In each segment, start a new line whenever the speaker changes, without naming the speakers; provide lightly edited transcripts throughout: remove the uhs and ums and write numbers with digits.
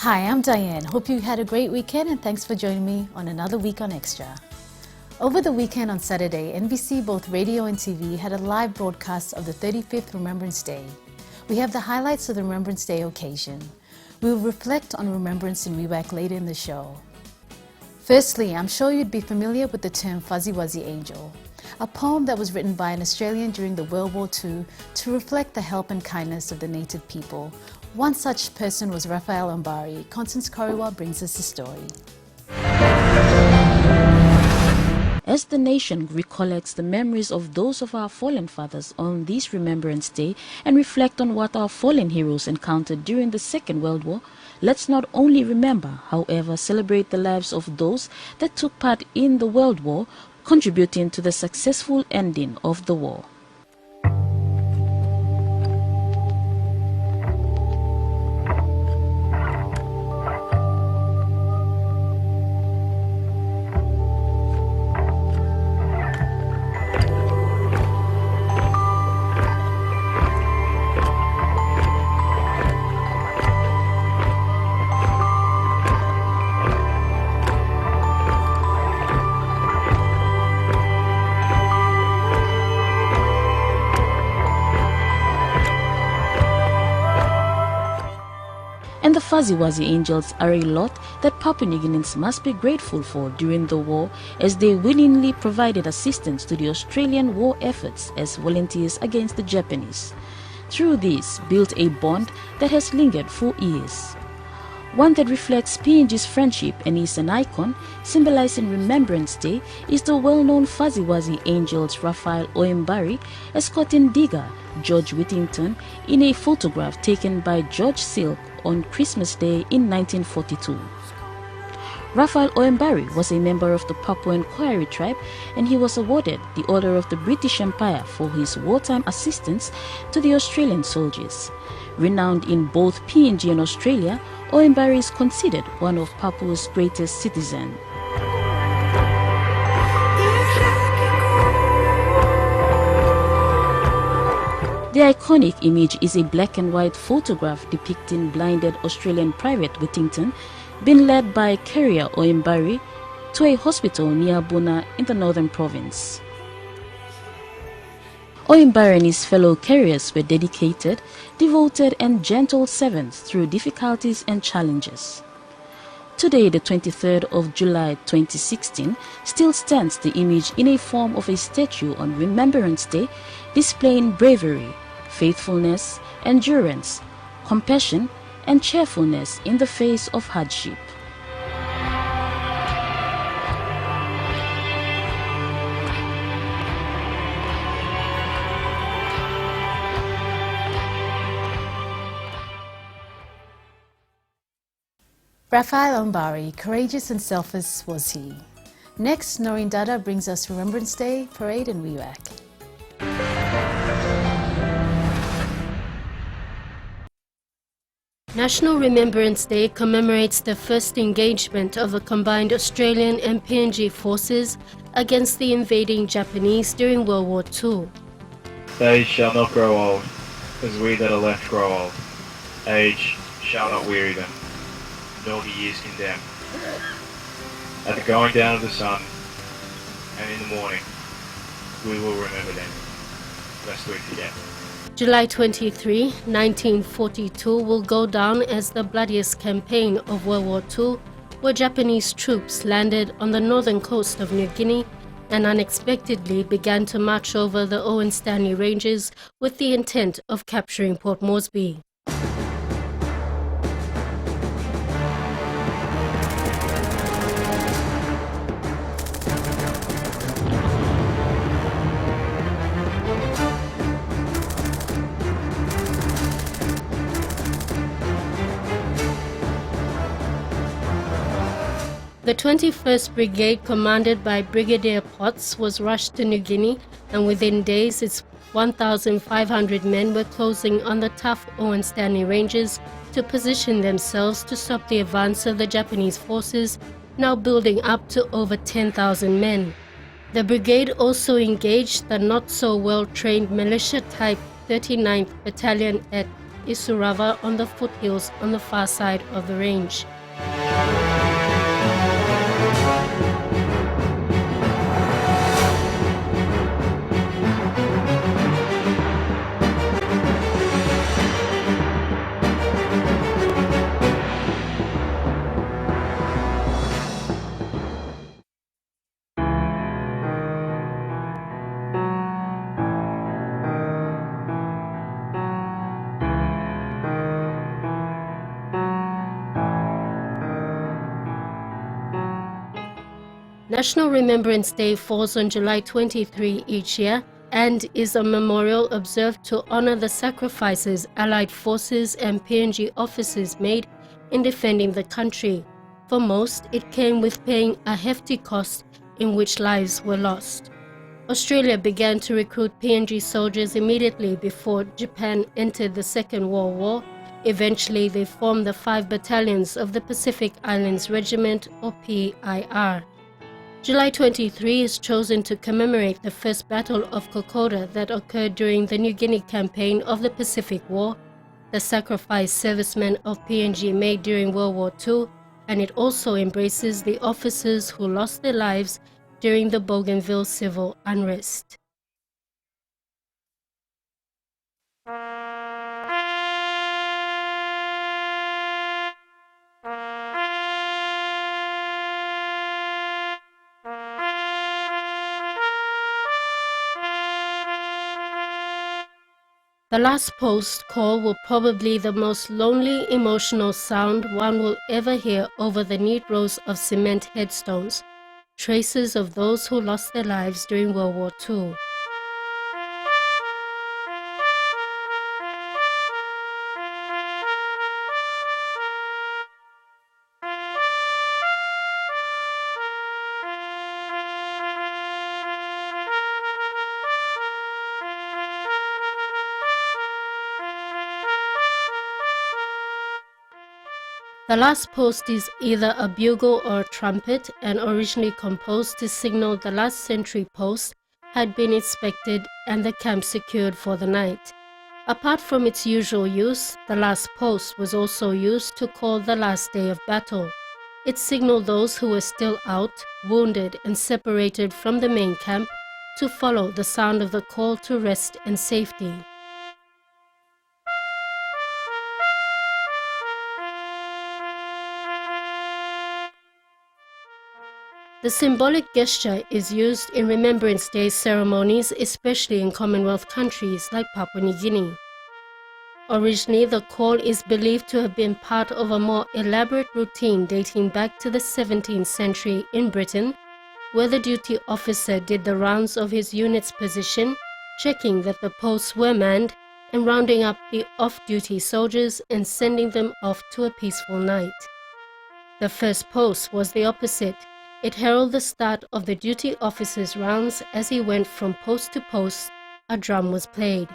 Hi, I'm Diane. Hope you had a great weekend and thanks for joining me on another week on Extra. Over the weekend on Saturday, NBC, both radio and TV, had a live broadcast of the 35th Remembrance Day. We have the highlights of the Remembrance Day occasion. We will reflect on remembrance in WeWAC later in the show. Firstly, I'm sure you'd be familiar with the term Fuzzy Wuzzy Angel, a poem that was written by an Australian during the World War II to reflect the help and kindness of the native people. One such person was Raphael Ombari. Constance Koriwa brings us the story.
As the nation recollects the memories of those of our fallen fathers on this Remembrance Day and reflect on what our fallen heroes encountered during the Second World War, let's not only remember, however, celebrate the lives of those that took part in the World War, contributing to the successful ending of the war. And the Fuzzy Wuzzy Angels are a lot that Papua New Guineans must be grateful for during the war, as they willingly provided assistance to the Australian war efforts as volunteers against the Japanese. Through this, built a bond that has lingered for years. One that reflects PNG's friendship and is an icon, symbolizing Remembrance Day, is the well-known Fuzzy Wuzzy Angels Raphael Oembari escorting digger George Whittington in a photograph taken by George Silk on Christmas Day in 1942. Raphael Oembari was a member of the Papuan Koyari tribe, and he was awarded the Order of the British Empire for his wartime assistance to the Australian soldiers. Renowned in both PNG and Australia, Oembari is considered one of Papua's greatest citizens. The iconic image is a black and white photograph depicting blinded Australian Private Whittington being led by carrier Oembari to a hospital near Buna in the Northern Province. Oembari and his fellow carriers were dedicated, devoted and gentle servants through difficulties and challenges. Today, the 23rd of July 2016, still stands the image in a form of a statue on Remembrance Day, displaying bravery, faithfulness, endurance, compassion, and cheerfulness in the face of hardship.
Raphael Ombari, courageous and selfless was he. Next, Noreen Dada brings us Remembrance Day Parade in WeWAC.
National Remembrance Day commemorates the first engagement of the combined Australian and PNG forces against the invading Japanese during World War II.
They shall not grow old, as we that are left grow old. Age shall not weary them, nor the years condemn. At the going down of the sun, and in the morning, we will remember them, lest we forget.
July 23, 1942 will go down as the bloodiest campaign of World War II, where Japanese troops landed on the northern coast of New Guinea and unexpectedly began to march over the Owen Stanley Ranges with the intent of capturing Port Moresby. The 21st Brigade, commanded by Brigadier Potts, was rushed to New Guinea, and within days its 1,500 men were closing on the tough Owen Stanley Ranges to position themselves to stop the advance of the Japanese forces, now building up to over 10,000 men. The brigade also engaged the not-so-well-trained militia-type 39th Battalion at Isurava on the foothills on the far side of the range. National Remembrance Day falls on July 23 each year and is a memorial observed to honor the sacrifices Allied forces and PNG officers made in defending the country. For most, it came with paying a hefty cost in which lives were lost. Australia began to recruit PNG soldiers immediately before Japan entered the Second World War. Eventually, they formed the 5 battalions of the Pacific Islands Regiment, or PIR. July 23 is chosen to commemorate the first Battle of Kokoda that occurred during the New Guinea campaign of the Pacific War, the sacrifice servicemen of PNG made during World War II, and it also embraces the officers who lost their lives during the Bougainville civil unrest. The last post call will probably be the most lonely, emotional sound one will ever hear over the neat rows of cement headstones, traces of those who lost their lives during World War II. The last post is either a bugle or a trumpet, and originally composed to signal the last sentry post had been inspected and the camp secured for the night. Apart from its usual use, the last post was also used to call the last day of battle. It signaled those who were still out, wounded and separated from the main camp to follow the sound of the call to rest and safety. The symbolic gesture is used in Remembrance Day ceremonies, especially in Commonwealth countries like Papua New Guinea. Originally, the call is believed to have been part of a more elaborate routine dating back to the 17th century in Britain, where the duty officer did the rounds of his unit's position, checking that the posts were manned and rounding up the off-duty soldiers and sending them off to a peaceful night. The first post was the opposite. It heralded the start of the duty officer's rounds. As he went from post to post, a drum was played.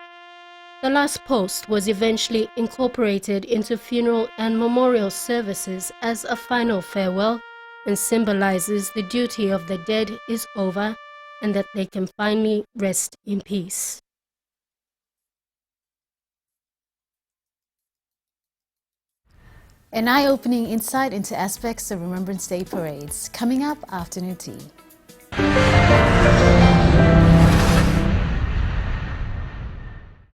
The last post was eventually incorporated into funeral and memorial services as a final farewell and symbolizes the duty of the dead is over and that they can finally rest in peace.
An eye-opening insight into aspects of Remembrance Day parades, coming up afternoon tea.